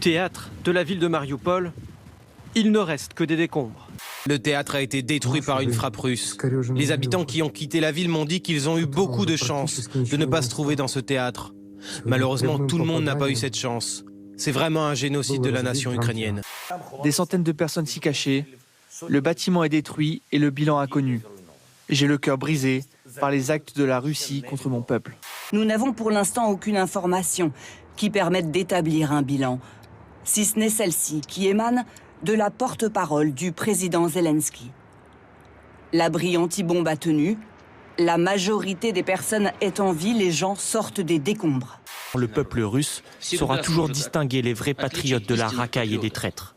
théâtre de la ville de Mariupol, il ne reste que des décombres. Le théâtre a été détruit par une frappe russe. Les habitants qui ont quitté la ville m'ont dit qu'ils ont eu beaucoup de chance de ne pas se trouver dans ce théâtre. Malheureusement, tout le monde n'a pas eu cette chance. C'est vraiment un génocide de la nation ukrainienne. Des centaines de personnes s'y cachaient. Le bâtiment est détruit et le bilan inconnu. J'ai le cœur brisé par les actes de la Russie contre mon peuple. Nous n'avons pour l'instant aucune information qui permette d'établir un bilan, si ce n'est celle-ci qui émane de la porte-parole du président Zelensky. L'abri anti-bombe a tenu. La majorité des personnes est en vie, les gens sortent des décombres. Le peuple russe saura toujours distinguer les vrais patriotes de la racaille et des traîtres.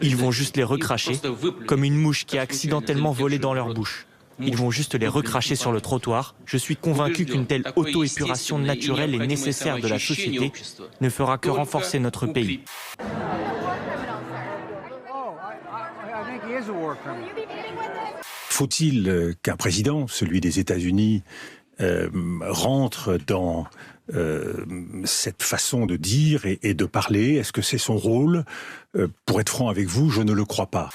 Ils vont juste les recracher, comme une mouche qui a accidentellement volé dans leur bouche. Ils vont juste les recracher sur le trottoir. Je suis convaincu qu'une telle auto-épuration naturelle et nécessaire de la société ne fera que renforcer notre pays. Faut-il qu'un président, celui des États-Unis, rentre dans cette façon de dire et de parler? Est-ce que c'est son rôle? Pour être franc avec vous, je ne le crois pas.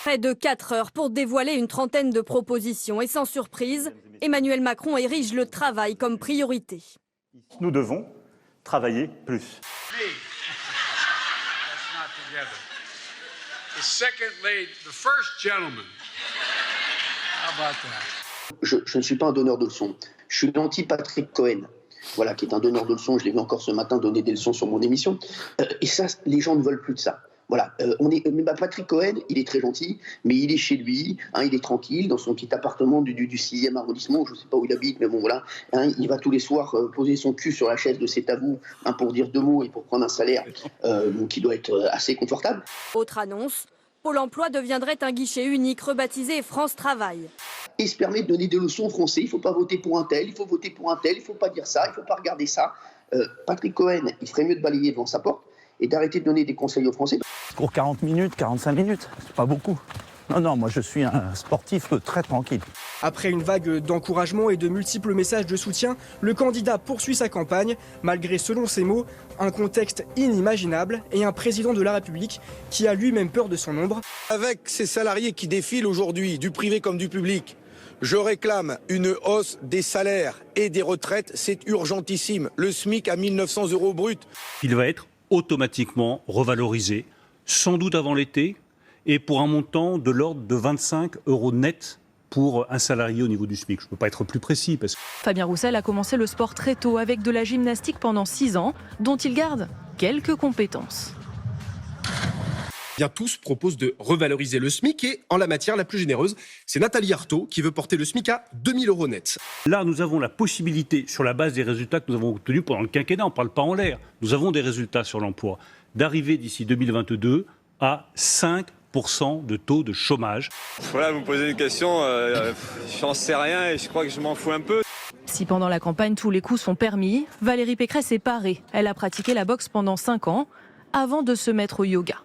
Près de 4 heures pour dévoiler une trentaine de propositions. Et sans surprise, Emmanuel Macron érige le travail comme priorité. Nous devons travailler plus. Je ne suis pas un donneur de leçons. Je suis l'anti-Patrick Cohen. Voilà, qui est un donneur de leçons. Je l'ai vu encore ce matin donner des leçons sur mon émission. Et ça, les gens ne veulent plus de ça. Voilà, Patrick Cohen, il est très gentil, mais il est chez lui, il est tranquille, dans son petit appartement du 6e arrondissement, je ne sais pas où il habite, mais bon voilà, il va tous les soirs poser son cul sur la chaise de cet avou pour dire 2 mots et pour prendre un salaire qui doit être assez confortable. Autre annonce, Pôle emploi deviendrait un guichet unique rebaptisé France Travail. Il se permet de donner des leçons aux Français, il ne faut pas voter pour un tel, il faut voter pour un tel, il ne faut pas dire ça, il ne faut pas regarder ça. Patrick Cohen, il ferait mieux de balayer devant sa porte et d'arrêter de donner des conseils aux Français. Pour 40 minutes, 45 minutes, c'est pas beaucoup. Non, moi je suis un sportif très tranquille. Après une vague d'encouragement et de multiples messages de soutien, le candidat poursuit sa campagne, malgré, selon ses mots, un contexte inimaginable et un président de la République qui a lui-même peur de son ombre. Avec ces salariés qui défilent aujourd'hui, du privé comme du public, je réclame une hausse des salaires et des retraites, c'est urgentissime. Le SMIC à 1 900 € brut. Il va être automatiquement revalorisé, sans doute avant l'été, et pour un montant de l'ordre de 25 € net pour un salarié au niveau du SMIC. Je ne peux pas être plus précis. Parce que... Fabien Roussel a commencé le sport très tôt avec de la gymnastique pendant 6 ans, dont il garde quelques compétences. Bien, tous proposent de revaloriser le SMIC et en la matière la plus généreuse, c'est Nathalie Arthaud qui veut porter le SMIC à 2 000 € net. Là, nous avons la possibilité, sur la base des résultats que nous avons obtenus pendant le quinquennat, on ne parle pas en l'air, nous avons des résultats sur l'emploi, d'arriver d'ici 2022 à 5% de taux de chômage. Voilà, vous me posez une question, j'en sais rien et je crois que je m'en fous un peu. Si pendant la campagne tous les coups sont permis, Valérie Pécresse est parée. Elle a pratiqué la boxe pendant 5 ans avant de se mettre au yoga.